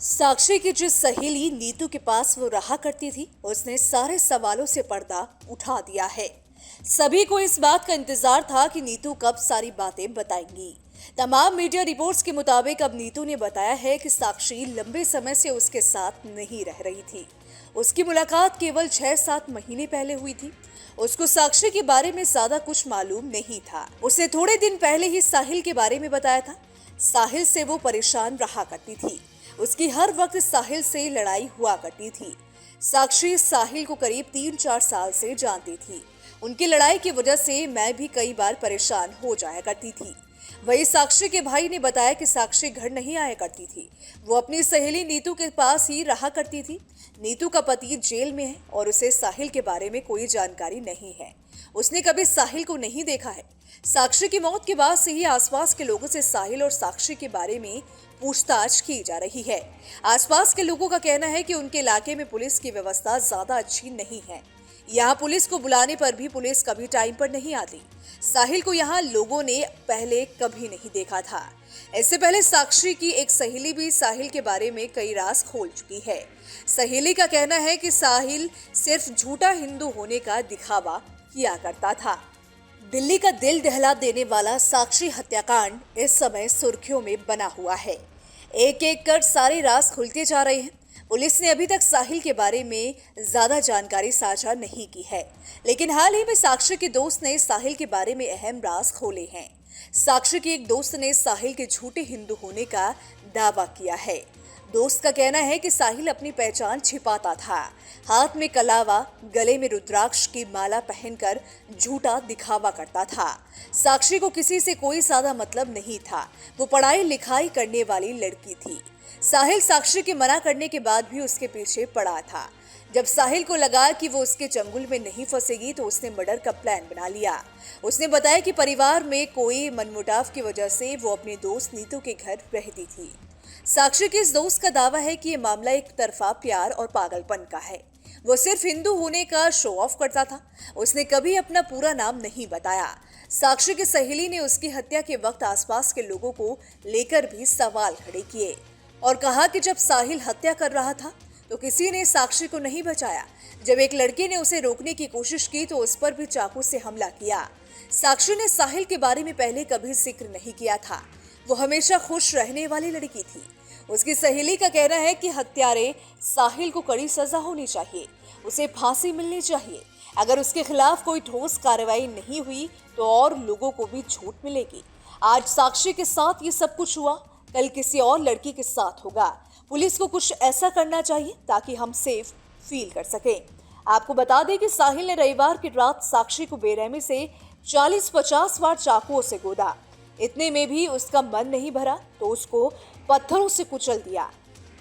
साक्षी की जिस सहेली नीतू के पास वो रहा करती थी, उसने सारे सवालों से पर्दा उठा दिया है। सभी को इस बात का इंतजार था कि नीतू कब सारी बातें बताएंगी। तमाम मीडिया रिपोर्ट्स के मुताबिक अब नीतू ने बताया है कि साक्षी लंबे समय से उसके साथ नहीं रह रही थी। उसकी मुलाकात केवल 6-7 महीने पहले हुई थी। उसको साक्षी के बारे में ज्यादा कुछ मालूम नहीं था। उसने थोड़े दिन पहले ही साहिल के बारे में बताया था। साहिल से वो परेशान रहा करती थी। उसकी हर वक्त साहिल से लड़ाई हुआ करती थी। साक्षी साहिल को करीब 3-4 साल से जानती थी। उनकी लड़ाई की वजह से मैं भी कई बार परेशान हो जाया करती थी। वही साक्षी के भाई ने बताया कि साक्षी घर नहीं आया करती थी। वो अपनी सहेली नीतू के पास ही रहा करती थी। नीतू का पति जेल में है और उसे साहिल के बारे में कोई जानकारी नहीं है। उसने कभी साहिल को नहीं देखा है। साक्षी की मौत के बाद से ही आसपास के लोगों से साहिल और साक्षी के बारे में पूछताछ की जा रही है। आसपास के लोगों का कहना है कि उनके इलाके में पुलिस की व्यवस्था ज्यादा अच्छी नहीं है। यहाँ पुलिस को बुलाने पर भी पुलिस कभी टाइम पर नहीं आती। साहिल को यहाँ लोगों ने पहले कभी नहीं देखा था। इससे पहले साक्षी की एक सहेली भी साहिल के बारे में कई राज खोल चुकी है। सहेली का कहना है कि साहिल सिर्फ झूठा हिंदू होने का दिखावा किया करता था। दिल्ली का दिल दहला देने वाला साक्षी हत्याकांड इस समय सुर्खियों में बना हुआ है। एक एक कर सारे राज खुलते जा रहे हैं। पुलिस ने अभी तक साहिल के बारे में ज्यादा जानकारी साझा नहीं की है, लेकिन हाल ही में साक्षी के दोस्त ने साहिल के बारे में अहम राज खोले हैं। साक्षी के एक दोस्त ने साहिल के झूठे हिंदू होने का दावा किया है। दोस्त का कहना है कि साहिल अपनी पहचान छिपाता था। हाथ में कलावा, गले में रुद्राक्ष की माला पहनकर झूठा दिखावा करता था। साक्षी को किसी से कोई ज्यादा मतलब नहीं था। वो पढ़ाई लिखाई करने वाली लड़की थी। साहिल साक्षी के मना करने के बाद भी उसके पीछे पड़ा था। जब साहिल को लगा कि वो उसके चंगुल में नहीं फंसेगी तो उसने मर्डर का प्लान बना लिया। उसने बताया कि परिवार में कोई मनमुटाव की वजह से वो अपने दोस्त नीतू के घर रहती थी। साक्षी के इस दोस्त का दावा है कि ये मामला एक तरफा प्यार और पागलपन का है। वो सिर्फ हिंदू होने का शो ऑफ करता था। उसने कभी अपना पूरा नाम नहीं बताया। साक्षी की सहेली ने उसकी हत्या के वक्त आसपास के लोगों को लेकर भी सवाल खड़े किए और कहा कि जब साहिल हत्या कर रहा था तो किसी ने साक्षी को नहीं बचाया। जब एक लड़के ने उसे रोकने की कोशिश की तो उस पर भी चाकू से हमला किया। साक्षी ने साहिल के बारे में पहले कभी जिक्र नहीं किया था। वो हमेशा खुश रहने वाली लड़की थी। उसकी सहेली का कहना है कि हत्यारे साहिल को कड़ी सजा होनी चाहिए। उसे फांसी मिलनी चाहिए। अगर उसके खिलाफ कोई ठोस कार्रवाई नहीं हुई तो और लोगों को भी छूट मिलेगी। आज साक्षी के साथ ये सब कुछ हुआ, कल किसी और लड़की के साथ होगा। पुलिस को कुछ ऐसा करना चाहिए ताकि हम सेफ फील कर सकें। आपको बता दें कि साहिल ने रविवार की रात साक्षी को बेरहमी से 40-50 बार चाकुओं से गोदा। इतने में भी उसका मन नहीं भरा तो उसको पत्थरों से कुचल दिया।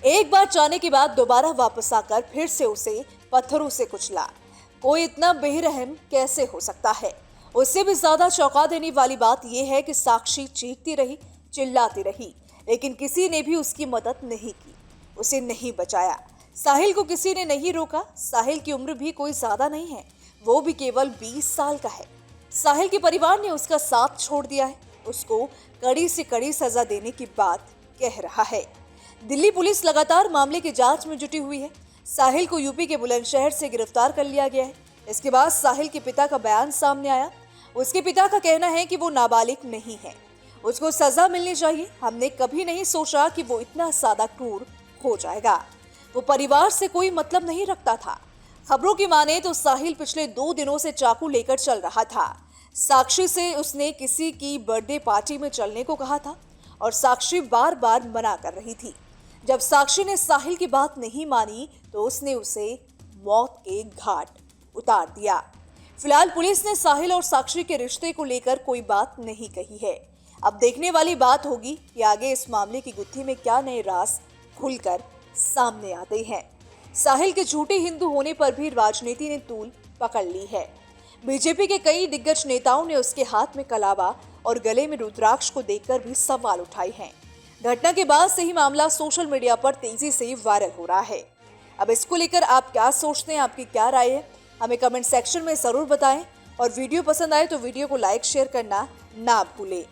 एक बार जाने के बाद दोबारा वापस आकर फिर से उसे पत्थरों से कुचला। कोई इतना बेरहम कैसे हो सकता है? उससे भी ज्यादा चौंका देने वाली बात यह है कि साक्षी चीखती रही, चिल्लाती रही, लेकिन किसी ने भी उसकी मदद नहीं की, उसे नहीं बचाया। साहिल को किसी ने नहीं रोका। साहिल की उम्र भी कोई ज्यादा नहीं है, वो भी केवल 20 साल का है। साहिल के परिवार ने उसका साथ छोड़ दिया है। उसको कड़ी से कड़ी सजा देने की बात कह रहा है। दिल्ली पुलिस लगातार मामले की जांच में जुटी हुई है। साहिल को यूपी के बुलंदशहर से गिरफ्तार कर लिया गया है। इसके बाद साहिल के पिता का बयान सामने आया। उसके पिता का कहना है कि वो नाबालिग नहीं है, उसको सजा मिलनी चाहिए। हमने कभी नहीं सोचा कि वो इतना ज्यादा क्रूर हो जाएगा। वो परिवार से कोई मतलब नहीं रखता था। खबरों की माने तो साहिल पिछले 2 दिनों से चाकू लेकर चल रहा था। साक्षी से उसने किसी की बर्थडे पार्टी में चलने को कहा था और साक्षी बार बार मना कर रही थी। जब साक्षी ने साहिल की बात नहीं मानी तो उसने उसे मौत के घाट उतार दिया। फिलहाल पुलिस ने साहिल और साक्षी के रिश्ते को लेकर कोई बात नहीं कही है। अब देखने वाली बात होगी कि आगे इस मामले की गुत्थी में क्या नए राज खुलकर सामने आते हैं। साहिल के झूठे हिंदू होने पर भी राजनीति ने तूल पकड़ ली है। बीजेपी के कई दिग्गज नेताओं ने उसके हाथ में कलावा और गले में रुद्राक्ष को देखकर भी सवाल उठाए हैं। घटना के बाद से ही मामला सोशल मीडिया पर तेजी से वायरल हो रहा है। अब इसको लेकर आप क्या सोचते हैं, आपकी क्या राय है, हमें कमेंट सेक्शन में जरूर बताएं और वीडियो पसंद आए तो वीडियो को लाइक शेयर करना ना भूलें।